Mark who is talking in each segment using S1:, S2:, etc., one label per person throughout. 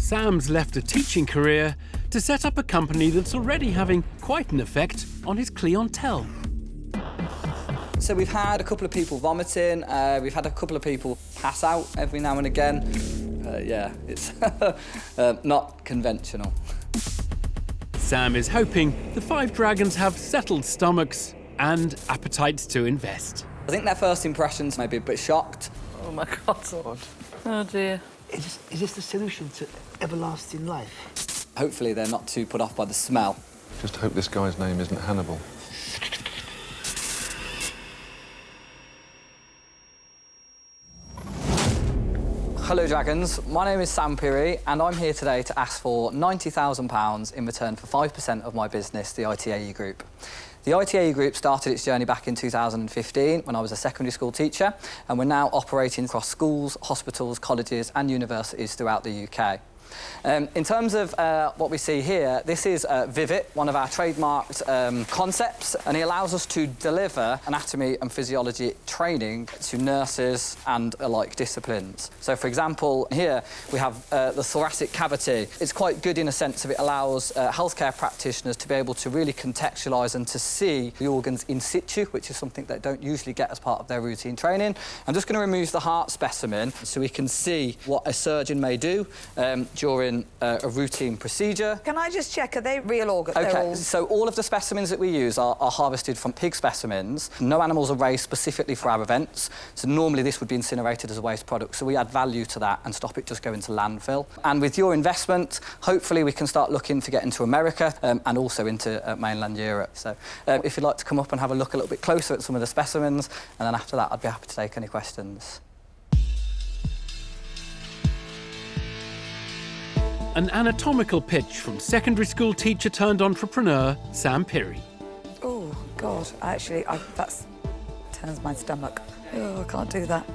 S1: Sam's left a teaching career to set up a company that's already having quite an effect on his clientele.
S2: So we've had a couple of people vomiting, we've had a couple of people pass out every now and again. Yeah, it's not conventional.
S1: Sam is hoping the 5 dragons have settled stomachs and appetites to invest.
S2: I think their first impressions may be a bit shocked.
S3: Oh my God. Oh dear.
S4: Is this the solution to everlasting life?
S2: Hopefully they're not too put off by the smell.
S5: Just hope this guy's name isn't Hannibal.
S2: Hello Dragons, my name is Sam Pirrie and I'm here today to ask for £90,000 in return for 5% of my business, the ITAE Group. The ITAE Group started its journey back in 2015 when I was a secondary school teacher, and we're now operating across schools, hospitals, colleges and universities throughout the UK. In terms of what we see here, this is Vivid, one of our trademarked concepts, and it allows us to deliver anatomy and physiology training to nurses and alike disciplines. So, for example, here we have the thoracic cavity. It's quite good in a sense of it allows healthcare practitioners to be able to really contextualise and to see the organs in situ, which is something they don't usually get as part of their routine training. I'm just going to remove the heart specimen so we can see what a surgeon may do during a routine procedure.
S6: Can I just check, are they real organs?
S2: OK, so all of the specimens that we use are harvested from pig specimens. No animals are raised specifically for our events, so normally this would be incinerated as a waste product, so we add value to that and stop it just going to landfill. And with your investment, hopefully we can start looking to get into America and also into mainland Europe. So if you'd like to come up and have a look a little bit closer at some of the specimens, and then after that I'd be happy to take any questions.
S1: An anatomical pitch from secondary school teacher turned entrepreneur Sam Pirrie.
S6: Oh, God, actually, that turns my stomach. Oh, I can't do that.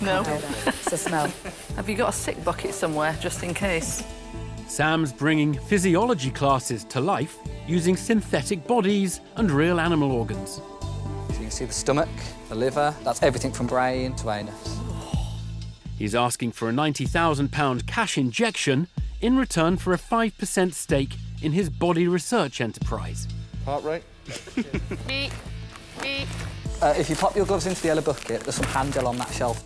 S3: No.
S6: It's the smell.
S3: Have you got a sick bucket somewhere, just in case?
S1: Sam's bringing physiology classes to life using synthetic bodies and real animal organs.
S2: So you can see the stomach, the liver, that's everything from brain to anus.
S1: He's asking for a £90,000 cash injection in return for a 5% stake in his body research enterprise.
S5: Heart rate?
S2: If you pop your gloves into the yellow bucket, there's some hand gel on that shelf.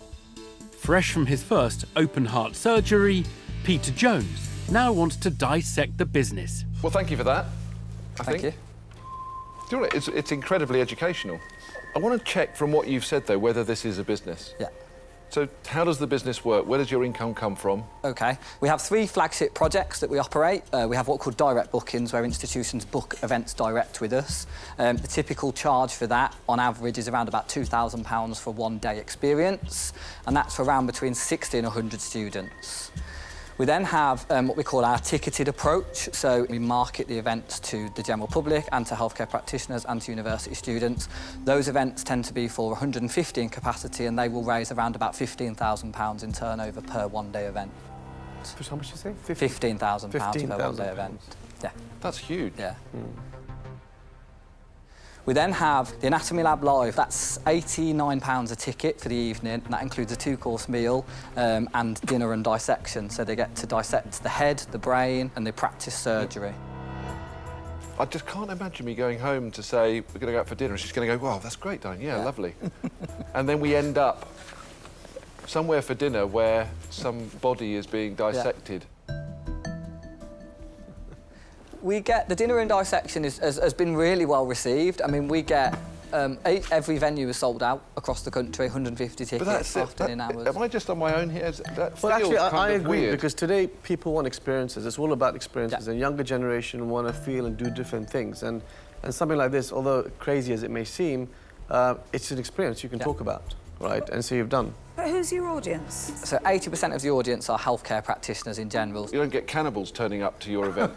S1: Fresh from his first open heart surgery, Peter Jones now wants to dissect the business.
S5: Well, thank you for that.
S2: Thank you.
S5: Do you know what? It's incredibly educational. I want to check from what you've said, though, whether this is a business.
S2: Yeah.
S5: So how does the business work? Where does your income come from?
S2: OK. We have 3 flagship projects that we operate. We have what are called direct bookings, where institutions book events direct with us. The typical charge for that, on average, is around about £2,000 for a one-day experience, and that's for around between 60 and 100 students. We then have what we call our ticketed approach, so we market the events to the general public and to healthcare practitioners and to university students. Those events tend to be for 150 in capacity, and they will raise around about £15,000 in turnover per one-day event.
S4: For how much did you say?
S2: £15,000 per one-day event. Yeah.
S5: That's huge.
S2: Yeah. We then have the Anatomy Lab Live. That's £89 a ticket for the evening, and that includes a 2-course meal and dinner and dissection. So they get to dissect the head, the brain, and they practice surgery.
S5: I just can't imagine me going home to say, we're going to go out for dinner, and she's going to go, wow, that's great, Diane, yeah, lovely. And then we end up somewhere for dinner where some body is being dissected.
S2: We get the dinner and dissection has been really well received. I mean, we get every venue is sold out across the country, 150 tickets.
S5: But that's
S2: often in hours.
S5: Am I just on my own here? That
S7: Well, actually, I agree,
S5: weird.
S7: because today people want experiences. It's all about experiences, and younger generation want to feel and do different things. And something like this, although crazy as it may seem, it's an experience you can talk about, right? And so you've done.
S6: But who's your audience?
S2: So 80% of the audience are healthcare practitioners in general.
S5: You don't get cannibals turning up to your event?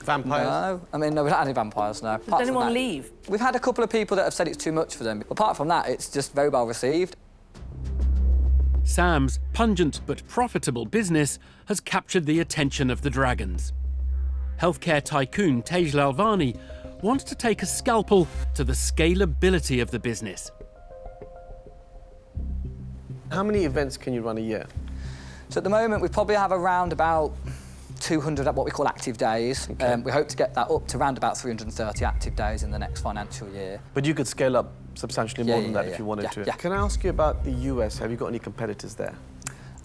S7: Vampires?
S2: No, I mean, no, we don't have any vampires, no.
S3: Did anyone leave?
S2: We've had a couple of people that have said it's too much for them. Apart from that, it's just very well received.
S1: Sam's pungent but profitable business has captured the attention of the dragons. Healthcare tycoon Taz Levani wants to take a scalpel to the scalability of the business.
S7: How many events can you run a year?
S2: So at the moment, we probably have around about 200 at what we call active days.
S7: Okay.
S2: We hope to get that up to around about 330 active days in the next financial year.
S7: But you could scale up substantially more than that if you wanted to.
S2: Yeah.
S7: Can I ask you about the US? Have you got any competitors there?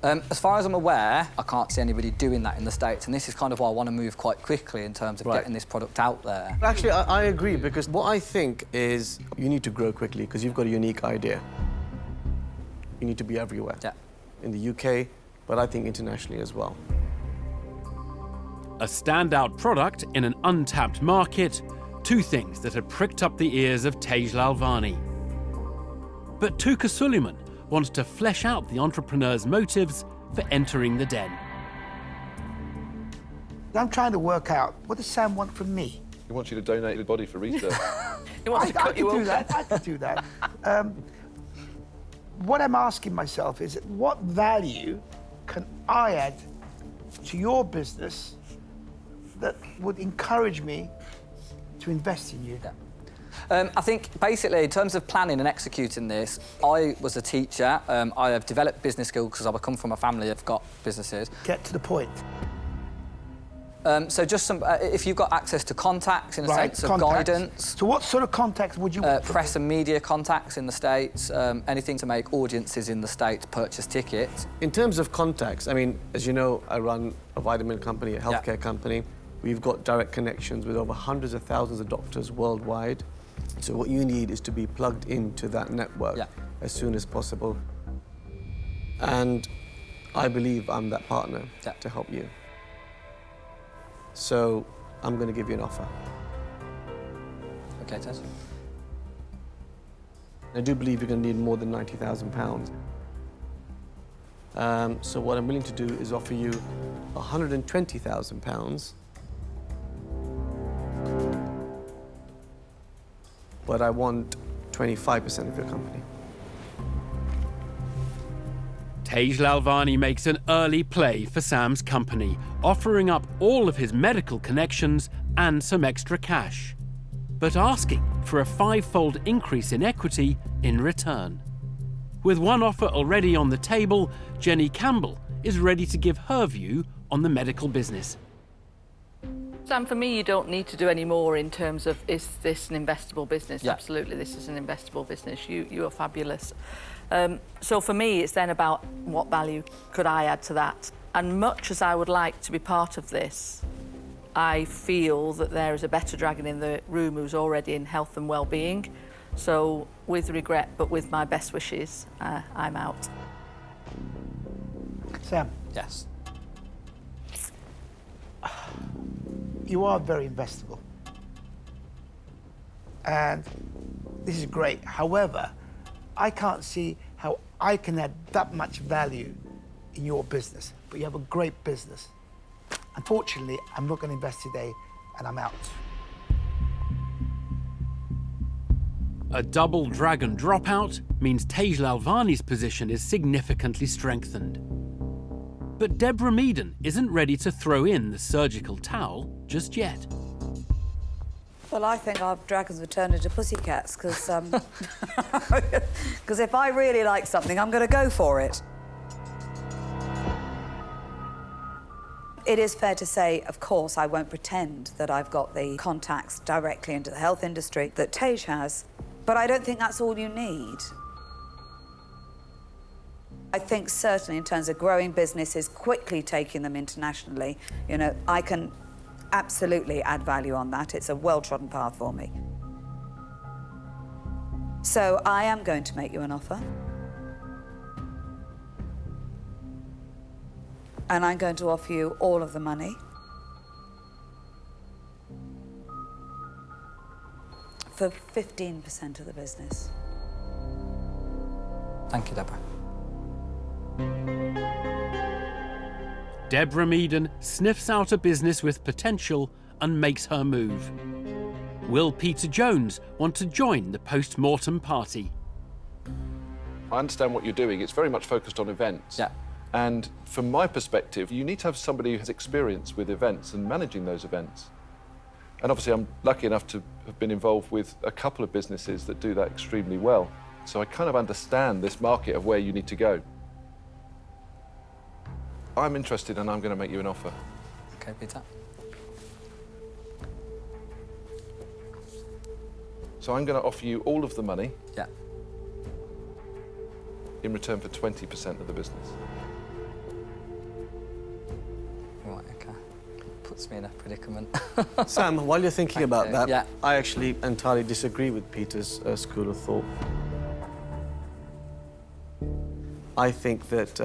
S2: As far as I'm aware, I can't see anybody doing that in the States, and this is kind of why I want to move quite quickly in terms of getting this product out there.
S7: Actually, I agree, because what I think is you need to grow quickly because you've got a unique idea. You need to be everywhere.
S2: Yeah.
S7: In the UK, but I think internationally as well.
S1: A standout product in an untapped market, two things that had pricked up the ears of Taz Levani. But Touka Suleiman wants to flesh out the entrepreneur's motives for entering the den.
S4: I'm trying to work out, what does Sam want from me?
S5: He wants you to donate your body for research.
S3: He wants to
S4: I
S3: cut you
S4: could do
S3: open.
S4: that, I could do that. What I'm asking myself is, what value can I add to your business that would encourage me to invest in you?
S2: I think basically in terms of planning and executing this, I was a teacher. I have developed business skills because I come from a family that's got businesses.
S4: Get to the point.
S2: So just some, if you've got access to contacts in a sense of
S4: contacts.
S2: guidance.
S4: So what sort of contacts would you want?
S2: Press and media contacts in the States, anything to make audiences in the States purchase tickets.
S7: In terms of contacts, I mean, as you know, I run a vitamin company, a healthcare company. We've got direct connections with over hundreds of thousands of doctors worldwide. So what you need is to be plugged into that network as soon as possible. And I believe I'm that partner to help you. So I'm going to give you an offer.
S2: Okay, Taz.
S7: I do believe you're going to need more than £90,000. So what I'm willing to do is offer you £120,000. But I want 25% of your company.
S1: Taz Levani makes an early play for Sam's company, offering up all of his medical connections and some extra cash, but asking for a 5-fold increase in equity in return. With one offer already on the table, Jenny Campbell is ready to give her view on the medical business.
S3: Sam, for me, you don't need to do any more in terms of, is this an investable business?
S2: Yeah.
S3: Absolutely, this is an investable business. You are fabulous. So for me, it's then about what value could I add to that? And much as I would like to be part of this, I feel that there is a better dragon in the room who's already in health and well-being. So with regret, but with my best wishes, I'm out.
S4: Sam,
S2: Yes.
S4: you are very investable. And this is great. However, I can't see how I can add that much value in your business, but you have a great business. Unfortunately, I'm not going to invest today, and I'm out.
S1: A double dragon dropout means Taz Levani's position is significantly strengthened. But Deborah Medan isn't ready to throw in the surgical towel just yet.
S6: Well, I think our dragons would turn into pussycats, because if I really like something, I'm going to go for it. It is fair to say, of course, I won't pretend that I've got the contacts directly into the health industry that Taz has, but I don't think that's all you need. I think certainly in terms of growing businesses, quickly taking them internationally, you know, I can absolutely add value on that. It's a well-trodden path for me. So I am going to make you an offer. And I'm going to offer you all of the money. For 15% of the business.
S2: Thank you, Deborah.
S1: Deborah Medan sniffs out a business with potential and makes her move. Will Peter Jones want to join the post-mortem party?
S5: I understand what you're doing. It's very much focused on events.
S2: Yeah.
S5: And from my perspective, you need to have somebody who has experience with events and managing those events. And obviously, I'm lucky enough to have been involved with a couple of businesses that do that extremely well. So I kind of understand this market of where you need to go. I'm interested and I'm going to make you an offer.
S2: Okay, Peter.
S5: So I'm going to offer you all of the money
S2: Yeah.
S5: in return for 20% of the business.
S2: Right, okay. Puts me in a predicament.
S7: Sam, while you're thinking about
S2: you.
S7: that,
S2: Yeah.
S7: I actually entirely disagree with Peter's school of thought. I think that,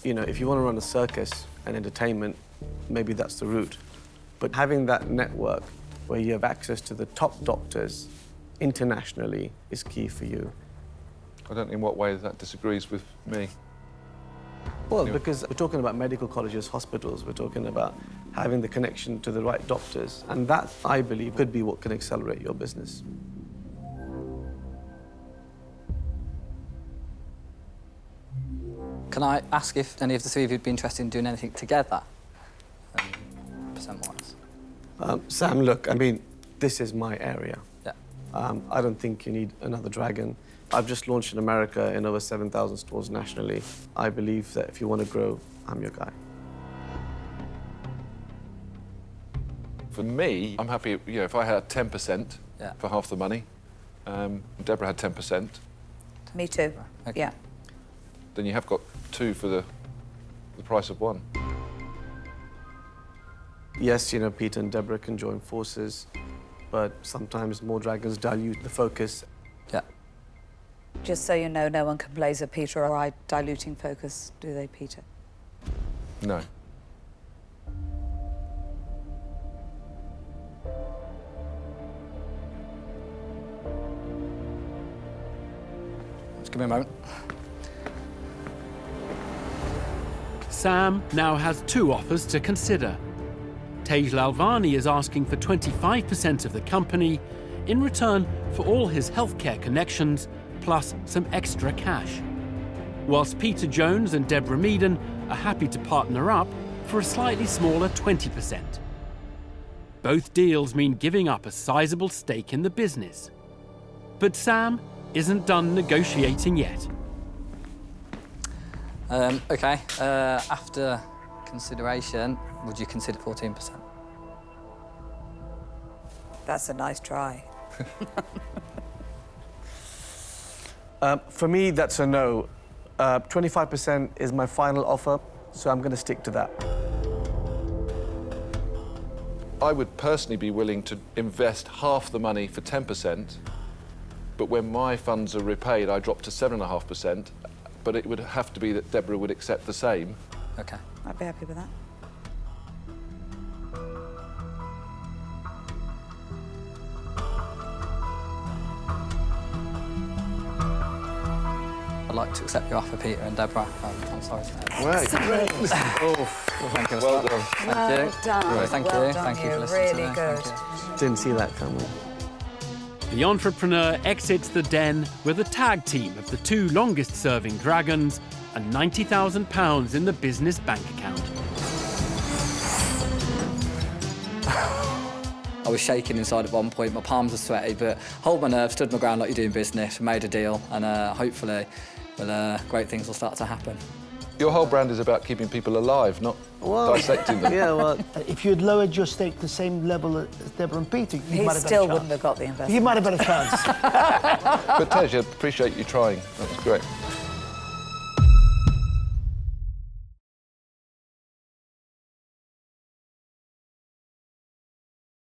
S7: you know, if you want to run a circus and entertainment, maybe that's the route. But having that network where you have access to the top doctors internationally is key for you.
S5: I don't know in what way that disagrees with me.
S7: Well, because we're talking about medical colleges, hospitals, we're talking about having the connection to the right doctors, and that, I believe, could be what can accelerate your business.
S2: Can I ask if any of the three of you would be interested in doing anything together, percent-wise?
S7: Sam, look, I mean, this is my area.
S2: Yeah.
S7: I don't think you need another dragon. I've just launched in America in over 7,000 stores nationally. I believe that if you want to grow, I'm your guy.
S5: For me, I'm happy, you know, if I had 10%
S2: Yeah.
S5: for half the money, Deborah had 10%,
S6: Me too.
S2: Okay.
S6: Yeah.
S5: then you have got 2 for the price of 1.
S7: Yes, you know, Peter and Deborah can join forces, but sometimes more dragons dilute the focus.
S2: Yeah.
S6: Just so you know, no one can blaze a Peter or I diluting focus, do they, Peter?
S5: No.
S2: Just give me a moment.
S1: Sam now has 2 offers to consider. Taz Levani is asking for 25% of the company in return for all his healthcare connections, plus some extra cash. Whilst Peter Jones and Deborah Medan are happy to partner up for a slightly smaller 20%. Both deals mean giving up a sizable stake in the business. But Sam isn't done negotiating yet.
S2: Okay, after consideration, would you consider 14%?
S6: That's a nice try.
S7: For me, that's a no. 25% is my final offer, so I'm going to stick to that.
S5: I would personally be willing to invest half the money for 10%, but when my funds are repaid, I drop to 7.5%, but it would have to be that Deborah would accept the same.
S2: Okay.
S6: I'd be happy with that.
S2: I'd like to accept your offer, Peter and Deborah. I'm sorry to say.
S5: Right.
S2: Thank you.
S5: Well done.
S2: Thank you.
S6: Well done.
S2: Right, thank
S6: Well
S2: you.
S6: done,
S2: Thank you for
S6: you.
S2: listening
S6: Really
S2: to me.
S6: good.
S2: Thank you.
S7: Didn't see that coming.
S1: The entrepreneur exits the den with a tag team of the 2 longest-serving dragons and £90,000 in the business bank account.
S2: I was shaking inside at one point, my palms were sweaty, but hold my nerve, stood my ground like you're doing business, made a deal, and hopefully great things will start to happen.
S5: Your whole brand is about keeping people alive, not dissecting them.
S7: Yeah, well,
S4: If you had lowered your stake to the same level as Deborah and Peter, you
S6: He
S4: might have had
S6: still
S4: a
S6: wouldn't
S4: chance.
S6: have got the investment.
S4: He might have had a chance.
S5: But Taz, I appreciate you trying. That was great.